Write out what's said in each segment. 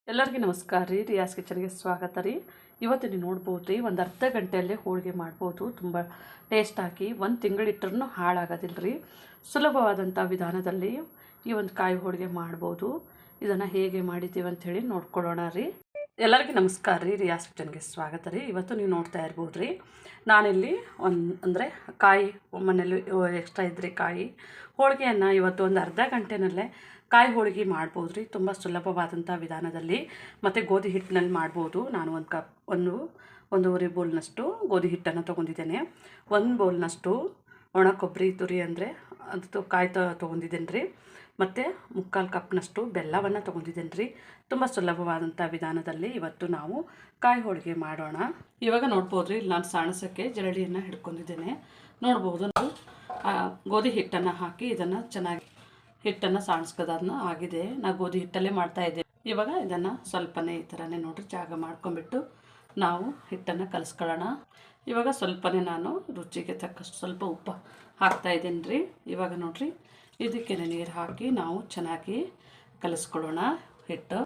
ಎಲ್ಲರಿಗೂ ನಮಸ್ಕಾರ ರೀ. ರಿಯಾಸ್ ಕಿಚನ್ಗೆ ಸ್ವಾಗತ ರೀ. ಇವತ್ತು ನೀವು ನೋಡ್ಬೋದು ರೀ, ಒಂದು ಅರ್ಧ ಗಂಟೆಯಲ್ಲೇ ಹೋಳಿಗೆ ಮಾಡ್ಬೋದು. ತುಂಬ ಟೇಸ್ಟ್ ಹಾಕಿ 1 ತಿಂಗಳಿಟ್ಟರೂ ಹಾಳಾಗೋದಿಲ್ಲ ರೀ. ಸುಲಭವಾದಂಥ ವಿಧಾನದಲ್ಲಿ ಈ ಒಂದು ಕಾಯಿ ಹೋಳಿಗೆ ಮಾಡ್ಬೋದು. ಇದನ್ನು ಹೇಗೆ ಮಾಡಿದ್ದೀವಿ ಅಂಥೇಳಿ ನೋಡ್ಕೊಳ್ಳೋಣ ರೀ. ಎಲ್ಲರಿಗೂ ನಮಸ್ಕಾರ ರೀ. ರಿಯಾಸ್ ಕಿಚನ್ಗೆ ಸ್ವಾಗತ ರೀ. ಇವತ್ತು ನೀವು ನೋಡ್ತಾ ಇರ್ಬೋದು ರೀ, ನಾನಿಲ್ಲಿ ಅಂದರೆ ಕಾಯಿ ಮನೇಲಿ ಎಕ್ಸ್ಟ್ರಾ ಇದ್ದರೆ ಕಾಯಿ ಹೋಳಿಗೆಯನ್ನು ಇವತ್ತು ಒಂದು ಅರ್ಧ ಗಂಟೆನಲ್ಲೇ ಕಾಯಿ ಹೋಳಿಗೆ ಮಾಡ್ಬೋದು ರೀ. ತುಂಬ ಸುಲಭವಾದಂಥ ವಿಧಾನದಲ್ಲಿ ಮತ್ತು ಗೋಧಿ ಹಿಟ್ಟಿನಲ್ಲಿ ಮಾಡ್ಬೋದು. ನಾನು ಒಂದೂವರೆ ಬೌಲ್ನಷ್ಟು ಗೋಧಿ ಹಿಟ್ಟನ್ನು ತೊಗೊಂಡಿದ್ದೇನೆ. 1 ಬೌಲ್ನಷ್ಟು ಒಣ ಕೊಬ್ಬರಿ ತುರಿ ಅಂದರೆ ಅದು ಕಾಯಿ ತೊಗೊಂಡಿದ್ದೇನೆ ರೀ. ಮತ್ತು 3/4 ಕಪ್ನಷ್ಟು ಬೆಲ್ಲವನ್ನು ತೊಗೊಂಡಿದ್ದೇನೆ ರೀ. ತುಂಬ ಸುಲಭವಾದಂಥ ವಿಧಾನದಲ್ಲಿ ಇವತ್ತು ನಾವು ಕಾಯಿ ಹೋಳಿಗೆ ಮಾಡೋಣ. ಇವಾಗ ನೋಡ್ಬೋದು ರೀ, ನಾನು ಸಾಣಿಸೋಕ್ಕೆ ಜರಡಿಯನ್ನು ಹಿಡ್ಕೊಂಡಿದ್ದೇನೆ. ನೋಡ್ಬೋದು, ನಾವು ಗೋಧಿ ಹಿಟ್ಟನ್ನು ಹಾಕಿ ಇದನ್ನು ಚೆನ್ನಾಗಿ ಹಿಟ್ಟನ್ನು ಸಾಣಿಸ್ಕೋದನ್ನ ಆಗಿದೆ. ನಾನು ಗೋಧಿ ಹಿಟ್ಟಲ್ಲೇ ಮಾಡ್ತಾಯಿದ್ದೆ. ಇವಾಗ ಇದನ್ನು ಸ್ವಲ್ಪನೇ ಈ ಥರನೇ ನೋಡಿರಿ ಜಾಗ ಮಾಡ್ಕೊಂಬಿಟ್ಟು ನಾವು ಹಿಟ್ಟನ್ನು ಕಲಿಸ್ಕೊಳ್ಳೋಣ. ಇವಾಗ ಸ್ವಲ್ಪನೇ ನಾನು ರುಚಿಗೆ ತಕ್ಕಷ್ಟು ಸ್ವಲ್ಪ ಉಪ್ಪು ಹಾಕ್ತಾಯಿದ್ದೀನಿ ರೀ. ಇವಾಗ ನೋಡಿರಿ, ಇದಕ್ಕೆ ನೀರು ಹಾಕಿ ನಾವು ಚೆನ್ನಾಗಿ ಕಲಿಸ್ಕೊಳ್ಳೋಣ ಹಿಟ್ಟು.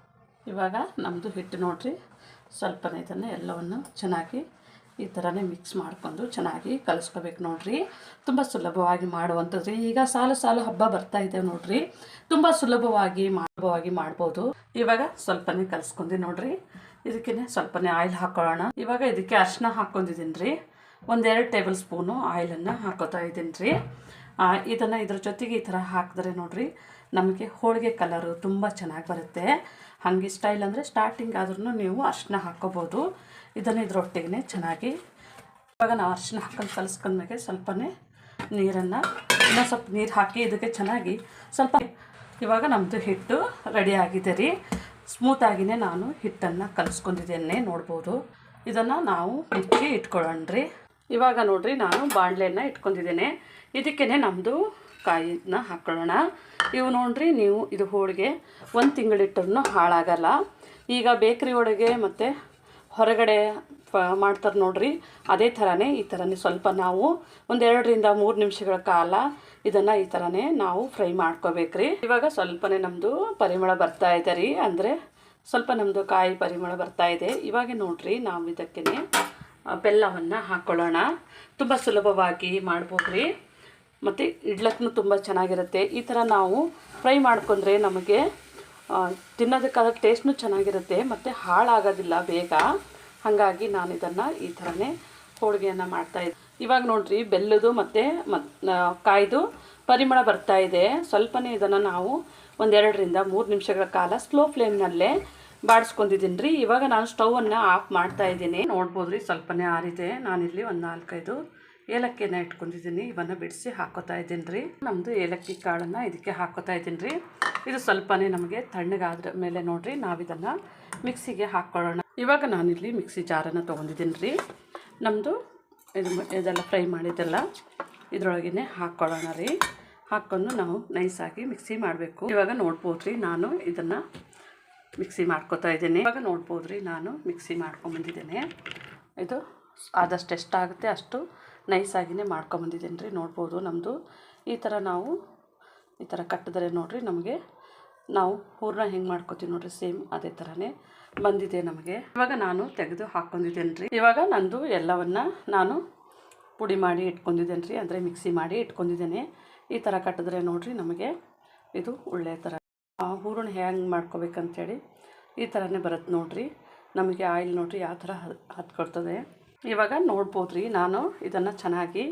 ಇವಾಗ ನಮ್ಮದು ಹಿಟ್ಟು ನೋಡಿರಿ, ಸ್ವಲ್ಪನೇ ಇದನ್ನು ಎಲ್ಲವನ್ನು ಚೆನ್ನಾಗಿ ಈ ಥರನೇ ಮಿಕ್ಸ್ ಮಾಡ್ಕೊಂಡು ಚೆನ್ನಾಗಿ ಕಲಿಸ್ಕೋಬೇಕು ನೋಡಿರಿ. ತುಂಬ ಸುಲಭವಾಗಿ ಮಾಡುವಂಥದ್ದು ರೀ. ಈಗ ಸಾಲು ಹಬ್ಬ ಬರ್ತಾ ಇದೆ ನೋಡಿರಿ, ತುಂಬ ಸುಲಭವಾಗಿ ಮಾಡ್ಬೋದು. ಇವಾಗ ಸ್ವಲ್ಪನೇ ಕಲಿಸ್ಕೊಂಡಿ ನೋಡಿರಿ. ಇದಕ್ಕೆ ಸ್ವಲ್ಪನೇ ಆಯಿಲ್ ಹಾಕೊಳ್ಳೋಣ. ಇವಾಗ ಇದಕ್ಕೆ ಅರಿಶಿನ ಹಾಕ್ಕೊಂಡಿದ್ದೀನಿ ರೀ. 1-2 ಟೇಬಲ್ ಸ್ಪೂನು ಆಯಿಲನ್ನು ಹಾಕೋತಾ ಇದ್ದೀನಿ ರೀ. ಇದನ್ನು ಇದ್ರ ಜೊತೆಗೆ ಈ ಥರ ಹಾಕಿದ್ರೆ ನೋಡಿರಿ, ನಮಗೆ ಹೋಳಿಗೆ ಕಲರು ತುಂಬ ಚೆನ್ನಾಗಿ ಬರುತ್ತೆ. ಹಾಗೆ ಸ್ಟೈಲ್ ಅಂದರೆ ಸ್ಟಾರ್ಟಿಂಗ್ ಆದ್ರೂ ನೀವು ಅರಿಶಿನ ಹಾಕ್ಕೋಬೋದು. ಇದನ್ನು ಇದರೊಟ್ಟಿಗೆ ಚೆನ್ನಾಗಿ ಇವಾಗ ನಾವು ಅರಿಶಿನ ಹಾಕೊಂಡು ಕಲಿಸ್ಕೊಂಡ್ಮೇಲೆ ಸ್ವಲ್ಪನೇ ನೀರನ್ನು ಇನ್ನೂ ಸ್ವಲ್ಪ ನೀರು ಹಾಕಿ ಇದಕ್ಕೆ ಚೆನ್ನಾಗಿ ಸ್ವಲ್ಪ ಇವಾಗ ನಮ್ಮದು ಹಿಟ್ಟು ರೆಡಿ ಆಗಿದೆ ರೀ. ಸ್ಮೂತಾಗಿಯೇ ನಾನು ಹಿಟ್ಟನ್ನು ಕಲಿಸ್ಕೊಂಡಿದ್ದೇನೆ ನೋಡ್ಬೋದು. ಇದನ್ನು ನಾವು ಮುಚ್ಚಿ ಇಟ್ಕೊಳ್ಳೋಣ ರೀ. ಇವಾಗ ನೋಡಿರಿ, ನಾನು ಬಾಣಲೆಯನ್ನು ಇಟ್ಕೊಂಡಿದ್ದೇನೆ. ಇದಕ್ಕೇ ನಮ್ಮದು ಕಾಯಿನ ಹಾಕ್ಕೊಳ್ಳೋಣ. ಇವು ನೋಡಿರಿ, ನೀವು ಇದು ಹೋಳಿಗೆ 1 ತಿಂಗಳಿಟ್ಟರೂ ಹಾಳಾಗಲ್ಲ. ಈಗ ಬೇಕ್ರಿ ಒಳಗೆ ಮತ್ತು ಹೊರಗಡೆ ಮಾಡ್ತಾರೆ ನೋಡಿರಿ, ಅದೇ ಥರನೇ ಈ ಥರನೇ ಸ್ವಲ್ಪ ನಾವು 1-2-3 ನಿಮಿಷಗಳ ಕಾಲ ಇದನ್ನು ಈ ಥರನೇ ನಾವು ಫ್ರೈ ಮಾಡ್ಕೋಬೇಕ್ರಿ. ಇವಾಗ ಸ್ವಲ್ಪನೇ ನಮ್ಮದು ಪರಿಮಳ ಬರ್ತಾ ಇದೆ ರೀ, ಅಂದರೆ ಸ್ವಲ್ಪ ನಮ್ಮದು ಕಾಯಿ ಪರಿಮಳ ಬರ್ತಾ ಇದೆ. ಇವಾಗ ನೋಡಿರಿ, ನಾವು ಇದಕ್ಕೆ ಬೆಲ್ಲವನ್ನು ಹಾಕ್ಕೊಳ್ಳೋಣ. ತುಂಬ ಸುಲಭವಾಗಿ ಮಾಡ್ಬೋದು ರೀ, ಮತ್ತು ಇಡ್ಲಕ್ಕೂ ತುಂಬ ಚೆನ್ನಾಗಿರುತ್ತೆ. ಈ ಥರ ನಾವು ಫ್ರೈ ಮಾಡ್ಕೊಂಡ್ರೆ ನಮಗೆ ತಿನ್ನೋದಕ್ಕಾದ ಟೇಸ್ಟ್ನೂ ಚೆನ್ನಾಗಿರುತ್ತೆ ಮತ್ತು ಹಾಳಾಗೋದಿಲ್ಲ ಬೇಗ. ಹಾಗಾಗಿ ನಾನು ಇದನ್ನು ಈ ಥರನೇ ಹೋಳಿಗೆಯನ್ನು ಮಾಡ್ತಾಯಿದ್ದೆ. ಇವಾಗ ನೋಡಿರಿ, ಬೆಲ್ಲದು ಮತ್ತು ಕಾಯ್ದು ಪರಿಮಳ ಬರ್ತಾ ಇದೆ. ಸ್ವಲ್ಪನೇ ಇದನ್ನು ನಾವು 1-2-3 ನಿಮಿಷಗಳ ಕಾಲ ಸ್ಲೋ ಫ್ಲೇಮ್ನಲ್ಲೇ ಬಾಡಿಸ್ಕೊಂಡಿದ್ದೀನಿ ರೀ. ಇವಾಗ ನಾನು ಸ್ಟವನ್ನು ಆಫ್ ಮಾಡ್ತಾಯಿದ್ದೀನಿ. ನೋಡ್ಬೋದು ರೀ, ಸ್ವಲ್ಪನೇ ಆರಿದೆ. ನಾನಿಲ್ಲಿ 4-5 ಏಲಕ್ಕಿಯನ್ನು ಇಟ್ಕೊಂಡಿದ್ದೀನಿ. ಇವನ್ನು ಬಿಡಿಸಿ ಹಾಕೋತಾ ಇದ್ದೀನಿ ರೀ. ನಮ್ಮದು ಏಲಕ್ಕಿ ಕಾಳನ್ನು ಇದಕ್ಕೆ ಹಾಕೋತಾ ಇದ್ದೀನಿ ರೀ. ಇದು ಸ್ವಲ್ಪನೇ ನಮಗೆ ತಣ್ಣಗಾದ್ರ ಮೇಲೆ ನೋಡಿರಿ, ನಾವು ಇದನ್ನು ಮಿಕ್ಸಿಗೆ ಹಾಕ್ಕೊಳ್ಳೋಣ. ಇವಾಗ ನಾನಿಲ್ಲಿ ಮಿಕ್ಸಿ ಜಾರನ್ನು ತೊಗೊಂಡಿದ್ದೀನಿ ರೀ. ನಮ್ಮದು ಇದೆಲ್ಲ ಫ್ರೈ ಮಾಡಿದ್ದೆಲ್ಲ ಇದರೊಳಗೇ ಹಾಕ್ಕೊಳ್ಳೋಣ ರೀ. ಹಾಕ್ಕೊಂಡು ನಾವು ನೈಸಾಗಿ ಮಿಕ್ಸಿ ಮಾಡಬೇಕು. ಇವಾಗ ನೋಡ್ಬೋದು ರೀ, ನಾನು ಇದನ್ನು ಮಿಕ್ಸಿ ಮಾಡ್ಕೊತಾ ಇದ್ದೀನಿ. ಇವಾಗ ನೋಡ್ಬೋದು ರೀ, ನಾನು ಮಿಕ್ಸಿ ಮಾಡ್ಕೊಂಬಂದಿದ್ದೇನೆ. ಇದು ಆದಷ್ಟು ಎಷ್ಟಾಗುತ್ತೆ ಅಷ್ಟು ನೈಸಾಗಿಯೇ ಮಾಡ್ಕೊಂಬಂದಿದ್ದೀನಿ ರೀ. ನೋಡ್ಬೋದು, ನಮ್ಮದು ಈ ಥರ ನಾವು ಈ ಥರ ಕಟ್ಟಿದ್ರೆ ನೋಡಿರಿ, ನಮಗೆ ನಾವು ಹೂರಣ ಹೆಂಗೆ ಮಾಡ್ಕೊತೀವಿ ನೋಡಿರಿ, ಸೇಮ್ ಅದೇ ಥರನೇ ಬಂದಿದೆ ನಮಗೆ. ಇವಾಗ ನಾನು ತೆಗೆದು ಹಾಕ್ಕೊಂಡಿದ್ದೇನೆ ರೀ. ಇವಾಗ ನಂದು ಎಲ್ಲವನ್ನು ನಾನು ಪುಡಿ ಮಾಡಿ ಇಟ್ಕೊಂಡಿದ್ದೇನೆ ರೀ, ಅಂದರೆ ಮಿಕ್ಸಿ ಮಾಡಿ ಇಟ್ಕೊಂಡಿದ್ದೇನೆ. ಈ ಥರ ಕಟ್ಟಿದ್ರೆ ನೋಡಿರಿ, ನಮಗೆ ಇದು ಒಳ್ಳೆಯ ಥರ ಹೂರಣ ಹೆಂಗೆ ಮಾಡ್ಕೋಬೇಕಂತೇಳಿ ಈ ಥರನೇ ಬರುತ್ತೆ ನೋಡಿರಿ. ನಮಗೆ ಆಯಿಲ್ ನೋಡಿರಿ ಯಾವ ಥರ ಹತ್ಕೊಡ್ತದೆ. ಇವಾಗ ನೋಡ್ಬೋದು ರೀ, ನಾನು ಇದನ್ನು ಚೆನ್ನಾಗಿ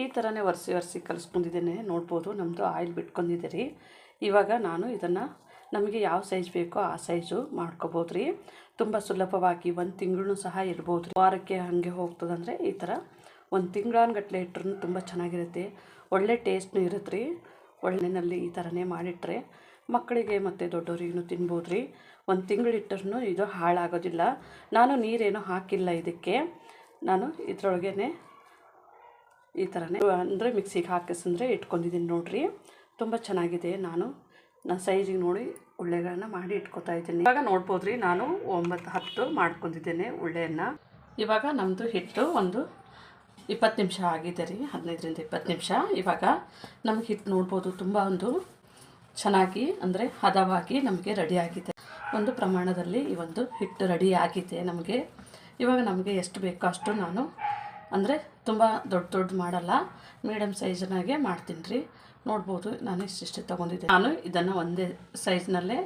ಈ ಥರನೇ ಒರೆಸಿ ಕಲಿಸ್ಕೊಂಡಿದ್ದೇನೆ. ನೋಡ್ಬೋದು, ನಮ್ಮದು ಆಯಿಲ್ ಬಿಟ್ಕೊಂಡಿದೆ ರೀ. ಇವಾಗ ನಾನು ಇದನ್ನು ನಮಗೆ ಯಾವ ಸೈಜ್ ಬೇಕೋ ಆ ಸೈಜು ಮಾಡ್ಕೋಬೋದು ರೀ. ತುಂಬ ಸುಲಭವಾಗಿ 1 ತಿಂಗಳು ಸಹ ಇರ್ಬೋದು ರೀ. ವಾರಕ್ಕೆ ಹಾಗೆ ಹೋಗ್ತದಂದರೆ ಈ ಥರ 1 ತಿಂಗಳಾನ್ಗಟ್ಲೆ ಇಟ್ಟರು ತುಂಬ ಚೆನ್ನಾಗಿರುತ್ತೆ. ಒಳ್ಳೆ ಟೇಸ್ಟ್ನೂ ಇರುತ್ತೆ ರೀ. ಒಳ್ಳೆನಲ್ಲಿ ಈ ಥರನೇ ಮಾಡಿಟ್ರೆ ಮಕ್ಕಳಿಗೆ ಮತ್ತು ದೊಡ್ಡವರಿಗೂ ತಿನ್ಬೋದು ರೀ. 1 ತಿಂಗಳಿಟ್ಟರೂ ಇದು ಹಾಳಾಗೋದಿಲ್ಲ. ನಾನು ನೀರೇನೂ ಹಾಕಿಲ್ಲ ಇದಕ್ಕೆ. ನಾನು ಇದರೊಳಗೇ ಈ ಥರನೇ ಅಂದರೆ ಮಿಕ್ಸಿಗೆ ಹಾಕಿಸಂದ್ರೆ ಇಟ್ಕೊಂಡಿದ್ದೀನಿ ನೋಡಿರಿ. ತುಂಬ ಚೆನ್ನಾಗಿದೆ. ನಾನು ಸೈಜಿಗೆ ನೋಡಿ ಉಳ್ಳೆಗಳನ್ನ ಮಾಡಿ ಇಟ್ಕೊತಾ ಇದ್ದೀನಿ. ಇವಾಗ ನೋಡ್ಬೋದು ರೀ, ನಾನು 9-10 ಮಾಡ್ಕೊಂಡಿದ್ದೇನೆ ಉಳ್ಳೆಯನ್ನು. ಇವಾಗ ನಮ್ಮದು ಹಿಟ್ಟು ಒಂದು 20 ನಿಮಿಷ ಆಗಿದೆ ರೀ, 15-20 ನಿಮಿಷ. ಇವಾಗ ನಮಗೆ ಹಿಟ್ಟು ನೋಡ್ಬೋದು ತುಂಬ ಒಂದು ಚೆನ್ನಾಗಿ ಅಂದರೆ ಹದವಾಗಿ ನಮಗೆ ರೆಡಿಯಾಗಿದೆ. ಒಂದು ಪ್ರಮಾಣದಲ್ಲಿ ಈ ಒಂದು ಹಿಟ್ಟು ರೆಡಿ ಆಗಿದೆ ನಮಗೆ. ಇವಾಗ ನಮಗೆ ಎಷ್ಟು ಬೇಕೋ ಅಷ್ಟು ನಾನು ಅಂದರೆ ತುಂಬ ದೊಡ್ಡ ಮಾಡಲ್ಲ, ಮೀಡಿಯಮ್ ಸೈಜ್ನಾಗೆ ಮಾಡ್ತೀನಿ ರೀ. ನೋಡ್ಬೋದು ನಾನು ಇಷ್ಟಿಷ್ಟು ತೊಗೊಂಡಿದ್ದೆ. ನಾನು ಇದನ್ನು ಒಂದೇ ಸೈಜ್ನಲ್ಲೇ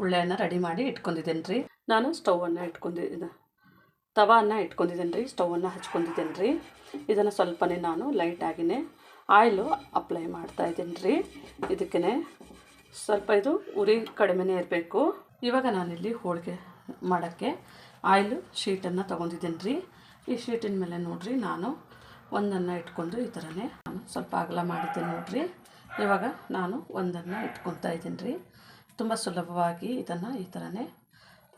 ಉಳ್ಳೆಯನ್ನು ರೆಡಿ ಮಾಡಿ ಇಟ್ಕೊಂಡಿದ್ದೇನೆ ರೀ. ನಾನು ಸ್ಟವನ್ನು ಇಟ್ಕೊಂಡಿದ್ದೇನೆ ರೀ, ಸ್ಟವನ್ನು ಹಚ್ಕೊಂಡಿದ್ದೇನೆ ರೀ. ಇದನ್ನು ಸ್ವಲ್ಪನೇ ನಾನು ಲೈಟಾಗಿಯೇ ಆಯಿಲು ಅಪ್ಲೈ ಮಾಡ್ತಾಯಿದ್ದೀನಿ ರೀ. ಇದಕ್ಕೇ ಸ್ವಲ್ಪ ಇದು ಉರಿ ಕಡಿಮೆನೇ ಇರಬೇಕು. ಇವಾಗ ನಾನಿಲ್ಲಿ ಹೋಳಿಗೆ ಮಾಡೋಕ್ಕೆ ಆಯಿಲು ಶೀಟನ್ನು ತೊಗೊಂಡಿದ್ದೇನೆ ರೀ. ಈ ಶೀಟಿನ ಮೇಲೆ ನೋಡಿರಿ ನಾನು ಒಂದನ್ನು ಇಟ್ಕೊಂಡು ಈ ಥರನೇ ನಾನು ಸ್ವಲ್ಪ ಅಗಲ ಮಾಡಿದ್ದೇನೆ ನೋಡಿರಿ. ಇವಾಗ ನಾನು ಒಂದನ್ನು ಇಟ್ಕೊತಾ ಇದ್ದೀನಿ ರೀ. ತುಂಬ ಸುಲಭವಾಗಿ ಇದನ್ನು ಈ ಥರನೇ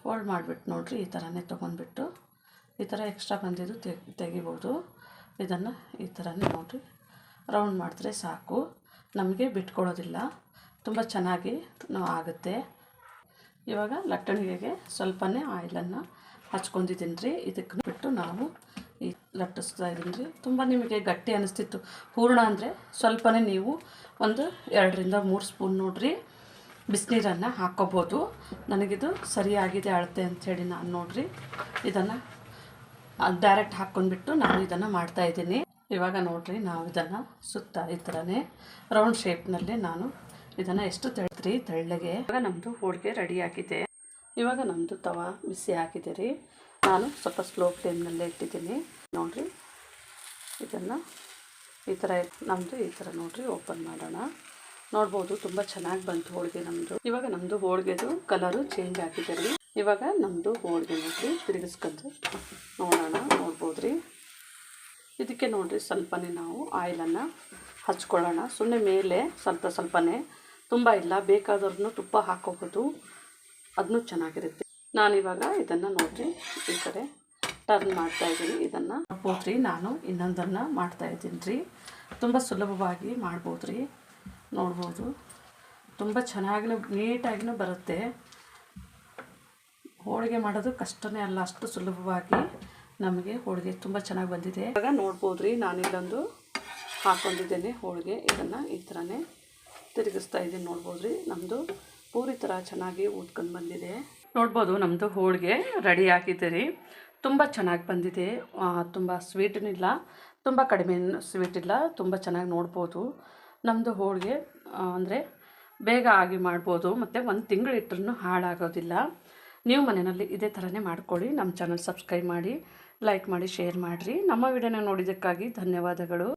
ಫೋಲ್ಡ್ ಮಾಡಿಬಿಟ್ಟು ನೋಡಿರಿ, ಈ ಥರನೇ ತೊಗೊಂಡ್ಬಿಟ್ಟು ಈ ಥರ ಎಕ್ಸ್ಟ್ರಾ ಬಂದಿದ್ದು ತೆಗಿಬೋದು. ಇದನ್ನು ಈ ಥರನೇ ನೋಡಿರಿ ರೌಂಡ್ ಮಾಡಿದ್ರೆ ಸಾಕು, ನಮಗೆ ಬಿಟ್ಕೊಳ್ಳೋದಿಲ್ಲ, ತುಂಬ ಚೆನ್ನಾಗಿ ಆಗುತ್ತೆ. ಇವಾಗ ಲಟ್ಟಣಿಗೆಗೆ ಸ್ವಲ್ಪನೇ ಆಯಿಲನ್ನು ಹಚ್ಕೊಂಡಿದ್ದೀನಿ ರೀ. ಇದಕ್ಕೆ ಬಿಟ್ಟು ನಾವು ಈ ಲಟ್ಟಿಸ್ತಾ ಇದ್ದೀನಿ ರೀ. ತುಂಬ ನಿಮಗೆ ಗಟ್ಟಿ ಅನ್ನಿಸ್ತಿತ್ತು ಹೂರಣ ಅಂದರೆ ಸ್ವಲ್ಪನೇ ನೀವು ಒಂದು 2 ರಿಂದ 3 ಸ್ಪೂನ್ ನೋಡಿರಿ ಬಿಸಿನೀರನ್ನು ಹಾಕ್ಕೋಬೋದು. ನನಗಿದು ಸರಿಯಾಗಿದೆ ಅಳತೆ ಅಂಥೇಳಿ ನಾನು ನೋಡಿರಿ ಇದನ್ನು ಡೈರೆಕ್ಟ್ ಹಾಕ್ಕೊಂಡ್ಬಿಟ್ಟು ನಾನು ಇದನ್ನು ಮಾಡ್ತಾಯಿದ್ದೀನಿ. ಇವಾಗ ನೋಡಿರಿ ನಾವು ಇದನ್ನು ಸುತ್ತ ಈ ಥರನೇ ರೌಂಡ್ ಶೇಪ್ನಲ್ಲಿ ನಾನು ಇದನ್ನು ಎಷ್ಟು ತೆಳ್ಳಗೆ. ಇವಾಗ ನಮ್ಮದು ಹೋಳಿಗೆ ರೆಡಿ ಆಗಿದೆ. ಇವಾಗ ನಮ್ಮದು ತವಾ ಬಿಸಿ ಆಗಿದೆ ರೀ. ನಾನು ಸ್ವಲ್ಪ ಸ್ಲೋ ಫ್ಲೇಮ್ನಲ್ಲೇ ಇಟ್ಟಿದ್ದೀನಿ ನೋಡಿರಿ. ಇದನ್ನು ಈ ಥರ ನಮ್ಮದು ಈ ಥರ ನೋಡಿರಿ ಓಪನ್ ಮಾಡೋಣ. ನೋಡ್ಬೋದು ತುಂಬ ಚೆನ್ನಾಗಿ ಬಂತು ಹೋಳಿಗೆ ನಮ್ಮದು. ಇವಾಗ ನಮ್ಮದು ಹೋಳಿಗೆದು ಕಲರು ಚೇಂಜ್ ಆಗಿದೆ ರೀ. ಇವಾಗ ನಮ್ಮದು ಹೋಳಿಗೆ ನೋಡಿರಿ ತಿರುಗಿಸ್ಕೊಂಡು ನೋಡೋಣ. ನೋಡ್ಬೋದು ರೀ. ಇದಕ್ಕೆ ನೋಡಿರಿ ಸ್ವಲ್ಪನೇ ನಾವು ಆಯಿಲನ್ನು ಹಚ್ಕೊಳ್ಳೋಣ. ಸುಮ್ಮನೆ ಮೇಲೆ ಸ್ವಲ್ಪನೇ, ತುಂಬ ಇಲ್ಲ. ಬೇಕಾದವ್ರನ್ನೂ ತುಪ್ಪ ಹಾಕೋಬೋದು, ಅದನ್ನೂ ಚೆನ್ನಾಗಿರುತ್ತೆ. ನಾನಿವಾಗ ಇದನ್ನು ನೋಡಿರಿ ಈ ಕಡೆ ಟರ್ನ್ ಮಾಡ್ತಾಯಿದ್ದೀನಿ. ಇದನ್ನು ನೋಡ್ಬೋದು ರೀ. ನಾನು ಇನ್ನೊಂದನ್ನು ಮಾಡ್ತಾಯಿದ್ದೀನಿ ರೀ. ತುಂಬ ಸುಲಭವಾಗಿ ಮಾಡ್ಬೋದು ರೀ. ನೋಡ್ಬೋದು ತುಂಬ ಚೆನ್ನಾಗಿ ನೀಟಾಗಿಯೂ ಬರುತ್ತೆ. ಹೋಳಿಗೆ ಮಾಡೋದು ಕಷ್ಟನೇ ಅಲ್ಲ, ಅಷ್ಟು ಸುಲಭವಾಗಿ ನಮಗೆ ಹೋಳಿಗೆ ತುಂಬ ಚೆನ್ನಾಗಿ ಬಂದಿದೆ. ಇವಾಗ ನೋಡ್ಬೋದು ರೀ ನಾನು ಇಲ್ಲೊಂದು ಹಾಕ್ಕೊಂಡಿದ್ದೇನೆ ಹೋಳಿಗೆ. ಇದನ್ನು ಈ ಥರನೇ ತಿರುಗಿಸ್ತಾ ಇದ್ದೀನಿ. ನೋಡ್ಬೋದು ರೀ ನಮ್ಮದು ಪೂರಿ ಥರ ಚೆನ್ನಾಗಿ ಊದ್ಕೊಂಡು ಬಂದಿದೆ. ನೋಡ್ಬೋದು ನಮ್ಮದು ಹೋಳಿಗೆ ರೆಡಿ ಆಗಿದೆ ರೀ. ತುಂಬ ಚೆನ್ನಾಗಿ ಬಂದಿದೆ. ತುಂಬ ಸ್ವೀಟನಿಲ್ಲ, ತುಂಬ ಕಡಿಮೆ ಸ್ವೀಟ್ ಇಲ್ಲ, ತುಂಬ ಚೆನ್ನಾಗಿ ನೋಡ್ಬೋದು. ನಮ್ಮದು ಹೋಳಿಗೆ ಅಂದರೆ ಬೇಗ ಆಗಿ ಮಾಡ್ಬೋದು, ಮತ್ತು 1 ತಿಂಗಳು ಇಟ್ಟರೂ ಹಾಳಾಗೋದಿಲ್ಲ. ನೀವು ಮನೆಯಲ್ಲಿ ಇದೇ ಥರನೇ ಮಾಡ್ಕೊಳ್ಳಿ. ನಮ್ಮ ಚಾನಲ್ ಸಬ್ಸ್ಕ್ರೈಬ್ ಮಾಡಿ, ಲೈಕ್ ಮಾಡಿ, ಶೇರ್ ಮಾಡಿರಿ. ನಮ್ಮ ವಿಡಿಯೋನ ನೋಡಿದ್ದಕ್ಕಾಗಿ ಧನ್ಯವಾದಗಳು.